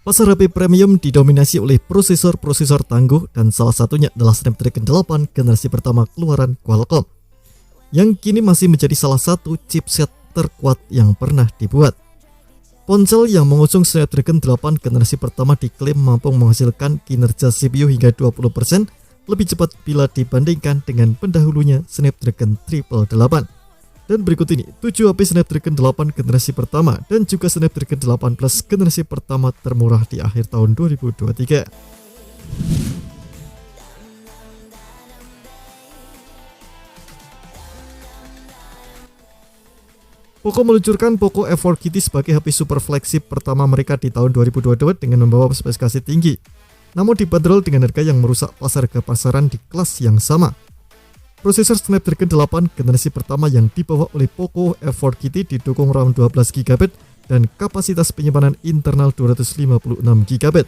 Pasar HP premium didominasi oleh prosesor-prosesor tangguh dan salah satunya adalah Snapdragon 8 generasi pertama keluaran Qualcomm, yang kini masih menjadi salah satu chipset terkuat yang pernah dibuat. Ponsel yang mengusung Snapdragon 8 generasi pertama diklaim mampu menghasilkan kinerja CPU hingga 20% lebih cepat bila dibandingkan dengan pendahulunya Snapdragon 888. Dan berikut ini 7 HP Snapdragon 8 generasi pertama dan juga Snapdragon 8 Plus generasi pertama termurah di akhir tahun 2023. Poco meluncurkan Poco F4 Kitty sebagai HP super flagship pertama mereka di tahun 2022 dengan membawa spesifikasi tinggi, namun dibanderol dengan harga yang merusak pasar ke pasaran di kelas yang sama. Prosesor Snapdragon 8 generasi pertama yang dibawa oleh Poco F4 Kitty didukung RAM 12GB dan kapasitas penyimpanan internal 256GB.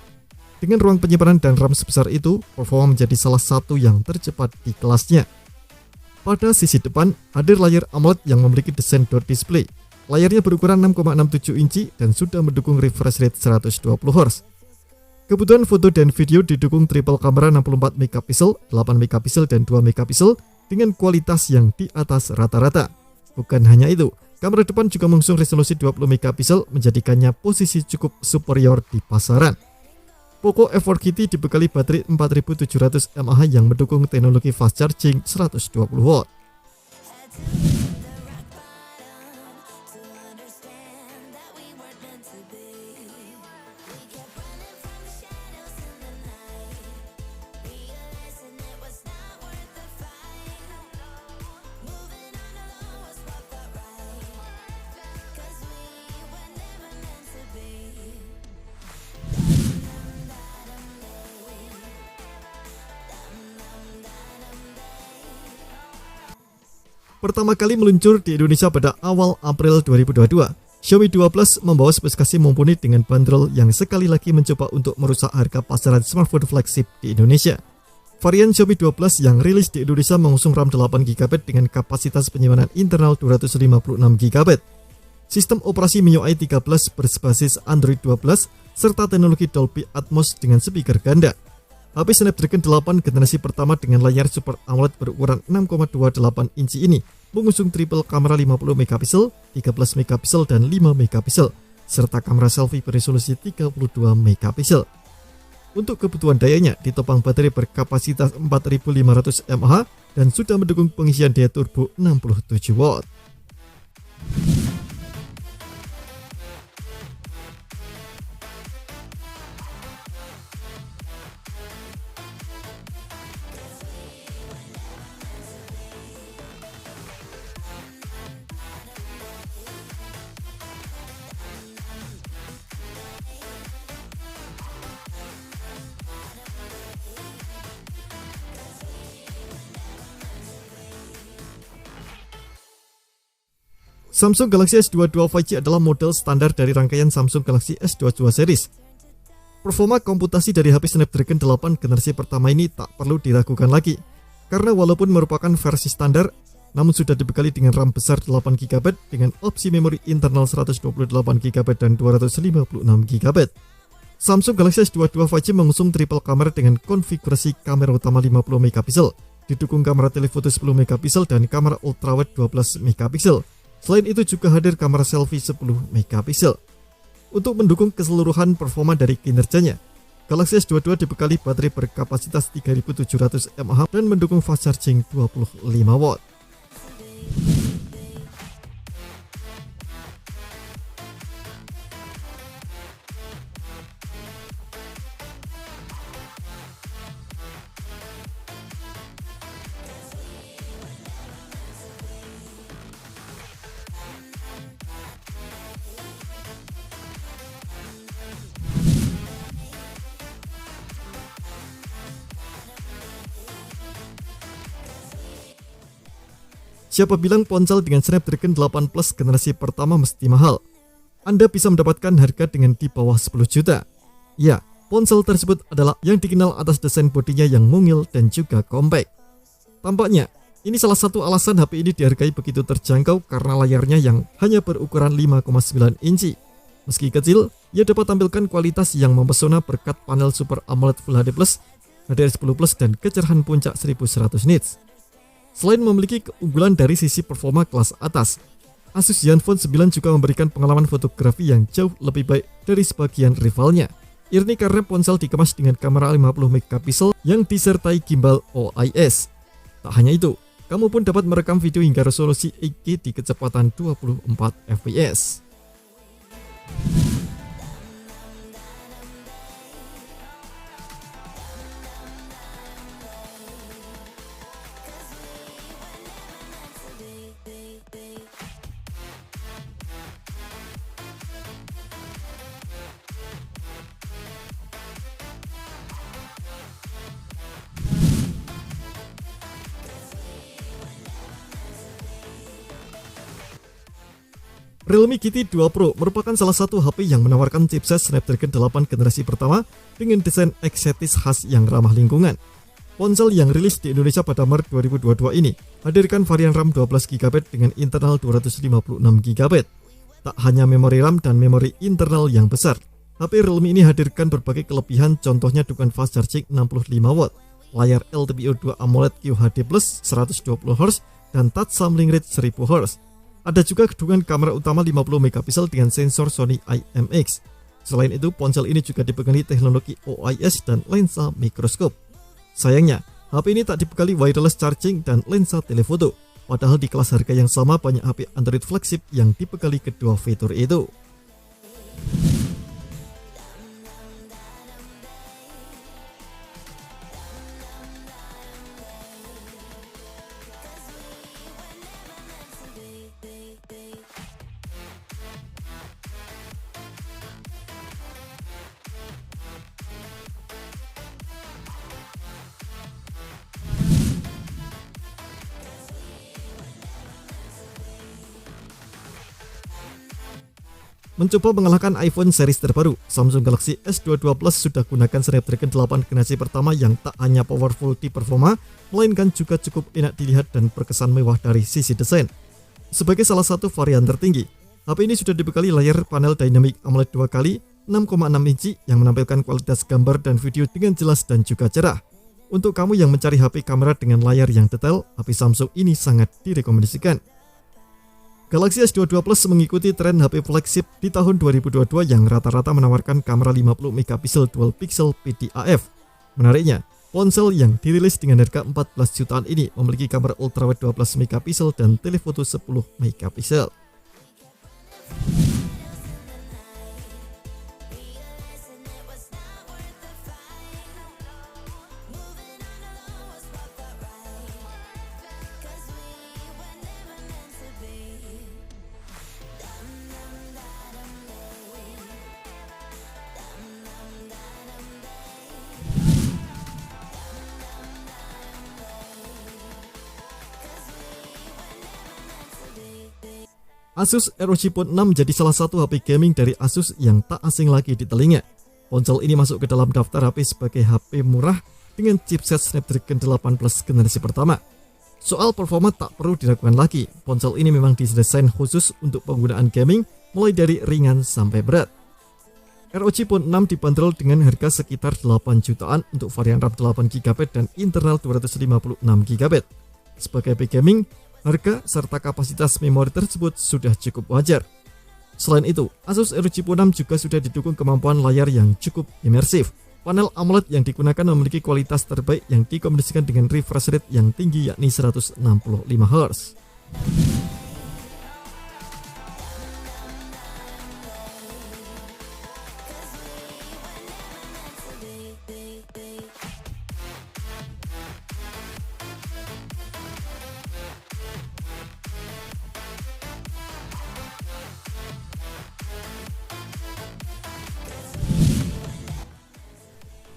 Dengan ruang penyimpanan dan RAM sebesar itu, performa menjadi salah satu yang tercepat di kelasnya. Pada sisi depan, hadir layar AMOLED yang memiliki desain dot display. Layarnya berukuran 6,67 inci dan sudah mendukung refresh rate 120Hz. Kebutuhan foto dan video didukung triple kamera 64 MP, 8 MP dan 2 MP dengan kualitas yang di atas rata-rata. Bukan hanya itu, kamera depan juga mengusung resolusi 20 MP menjadikannya posisi cukup superior di pasaran. Poco F4 Kitty dibekali baterai 4700 mAh yang mendukung teknologi fast charging 120W. Pertama kali meluncur di Indonesia pada awal April 2022, Xiaomi 2 Plus membawa spesifikasi mumpuni dengan bandrol yang sekali lagi mencoba untuk merusak harga pasaran smartphone flagship di Indonesia. Varian Xiaomi 2 Plus yang rilis di Indonesia mengusung RAM 8GB dengan kapasitas penyimpanan internal 256GB. Sistem operasi MIUI 13 berbasis Android 12 serta teknologi Dolby Atmos dengan speaker ganda. HP Snapdragon 8 generasi pertama dengan layar Super AMOLED berukuran 6,28 inci ini mengusung triple kamera 50 MP, 13 MP dan 5 MP serta kamera selfie beresolusi 32 MP. Untuk kebutuhan dayanya ditopang baterai berkapasitas 4500 mAh dan sudah mendukung pengisian daya turbo 67W. Samsung Galaxy S22 5G adalah model standar dari rangkaian Samsung Galaxy S22 series. Performa komputasi dari HP Snapdragon 8 generasi pertama ini tak perlu diragukan lagi, karena walaupun merupakan versi standar, namun sudah dibekali dengan RAM besar 8GB dengan opsi memori internal 128GB dan 256GB. Samsung Galaxy S22 5G mengusung triple kamera dengan konfigurasi kamera utama 50MP, didukung kamera telefoto 10MP dan kamera ultrawide 12MP. Selain itu juga hadir kamera selfie 10 MP. Untuk mendukung keseluruhan performa dari kinerjanya, Galaxy S22 dibekali baterai berkapasitas 3700 mAh dan mendukung fast charging 25W. Siapa bilang ponsel dengan Snapdragon 8 Plus generasi pertama mesti mahal? Anda bisa mendapatkan harga dengan di bawah 10 juta. Ya, ponsel tersebut adalah yang dikenal atas desain bodinya yang mungil dan juga compact. Tampaknya, ini salah satu alasan HP ini dihargai begitu terjangkau karena layarnya yang hanya berukuran 5,9 inci. Meski kecil, Ia dapat tampilkan kualitas yang mempesona berkat panel Super AMOLED Full HD+, HDR10+, dan kecerahan puncak 1100 nits. Selain memiliki keunggulan dari sisi performa kelas atas, Asus Zenfone 9 juga memberikan pengalaman fotografi yang jauh lebih baik dari sebagian rivalnya. Ini karena ponsel dikemas dengan kamera 50 megapiksel yang disertai gimbal OIS. Tak hanya itu, kamu pun dapat merekam video hingga resolusi 8K di kecepatan 24 fps. Realme GT 2 Pro merupakan salah satu HP yang menawarkan chipset Snapdragon 8 generasi pertama dengan desain estetis khas yang ramah lingkungan. Ponsel yang rilis di Indonesia pada Maret 2022 ini hadirkan varian RAM 12GB dengan internal 256GB. Tak hanya memori RAM dan memori internal yang besar, HP Realme ini hadirkan berbagai kelebihan, contohnya dukungan fast charging 65W, layar LTPO2 AMOLED QHD+, 120Hz, dan touch sampling rate 1000Hz. Ada juga dukungan kamera utama 50 megapiksel dengan sensor Sony IMX. Selain itu, ponsel ini juga dibekali teknologi OIS dan lensa mikroskop. Sayangnya, HP ini tak dibekali wireless charging dan lensa telefoto. Padahal di kelas harga yang sama banyak HP Android flagship yang dibekali kedua fitur itu. Mencoba mengalahkan iPhone series terbaru, Samsung Galaxy S22 Plus sudah gunakan Snapdragon 8 generasi pertama yang tak hanya powerful di performa, melainkan juga cukup enak dilihat dan berkesan mewah dari sisi desain. Sebagai salah satu varian tertinggi, HP ini sudah dibekali layar panel Dynamic AMOLED 2x 6,6 inci yang menampilkan kualitas gambar dan video dengan jelas dan juga cerah. Untuk kamu yang mencari HP kamera dengan layar yang detail, HP Samsung ini sangat direkomendasikan. Galaxy S22 Plus mengikuti tren HP flagship di tahun 2022 yang rata-rata menawarkan kamera 50 megapiksel dual pixel PDAF. Menariknya, ponsel yang dirilis dengan harga 14 jutaan ini memiliki kamera ultrawide 12 megapiksel dan telefoto 10 megapiksel. Asus ROG Phone 6 jadi salah satu HP gaming dari Asus yang tak asing lagi di telinga. Ponsel ini masuk ke dalam daftar HP sebagai HP murah dengan chipset Snapdragon 8 Plus generasi pertama. Soal performa tak perlu diragukan lagi, ponsel ini memang didesain khusus untuk penggunaan gaming mulai dari ringan sampai berat. ROG Phone 6 dibanderol dengan harga sekitar 8 jutaan untuk varian RAM 8GB dan internal 256GB. Sebagai HP gaming, harga serta kapasitas memori tersebut sudah cukup wajar. Selain itu, Asus ROG Phone 6 juga sudah didukung kemampuan layar yang cukup imersif. Panel AMOLED yang digunakan memiliki kualitas terbaik yang dikombinasikan dengan refresh rate yang tinggi yakni 165Hz.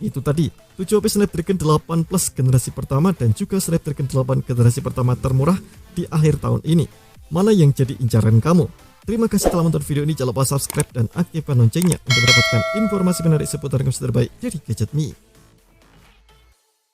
Itu tadi 7 HP Snapdragon 8 Plus generasi pertama dan juga Snapdragon 8 generasi pertama termurah di akhir tahun ini. Mana yang jadi incaran kamu? Terima kasih telah menonton video ini, jangan lupa subscribe dan aktifkan loncengnya untuk mendapatkan informasi menarik seputar gadget terbaik dari Gadget Me.